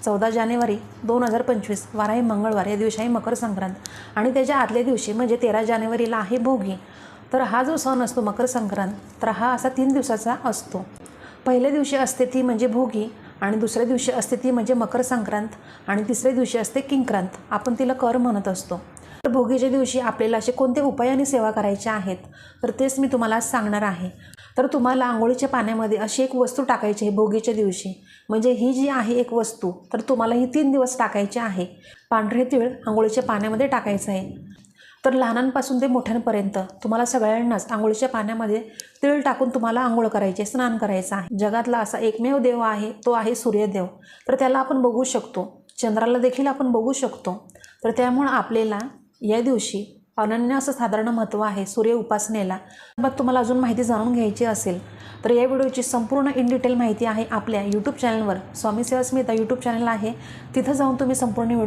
14 जानेवारी 2025 वार आहे मंगळवार, या दिवशी आहे मकर संक्रांत आणि त्याच्या आदल्या दिवशी म्हणजे 13 जानेवारीला आहे भोगी। तर हा जो सण असतो मकर संक्रांत, तर हा असा 3 दिवसाचा असतो। पहिल्या दिवशी असते ती म्हणजे भोगी आणि दुसऱ्या दिवशी असते ती म्हणजे मकर संक्रांत आणि तिसऱ्या दिवशी असते किंक्रांत, आपण तिला कर म्हणत असतो। तर भोगीच्या दिवशी आपल्याला असे कोणते उपायाने सेवा करायच्या आहेत तर तेच मी तुम्हाला आज सांगणार आहे। तर तुम्हाला आंघोळीच्या पाण्यामध्ये अशी एक वस्तू टाकायची आहे भोगीच्या दिवशी, म्हणजे ही जी आहे एक वस्तू तर तुम्हाला ही 3 दिवस टाकायची आहे। पांढरे तीळ आंघोळीच्या पाण्यामध्ये टाकायचं आहे। तर लहानांपासून ते मोठ्यांपर्यंत तुम्हाला सगळ्यांनाच आंघोळीच्या पाण्यामध्ये तीळ टाकून तुम्हाला आंघोळ करायची, स्नान करायचं आहे। जगातला असा एकमेव देव आहे तो आहे सूर्यदेव, तर त्याला आपण बघू शकतो, चंद्राला देखील आपण बघू शकतो। तर त्यामुळे आपल्याला या दिवशी अनन्य असं साधारण महत्त्व आहे सूर्य उपासनेला। मग तुम्हाला अजून माहिती जाणून घ्यायची असेल तर या व्हिडिओची संपूर्ण इन डिटेल माहिती आहे आपल्या यूट्यूब चॅनलवर, स्वामी सेवा स्मिता यूट्यूब चॅनल आहे, तिथं जाऊन तुम्ही संपूर्ण व्हिडिओ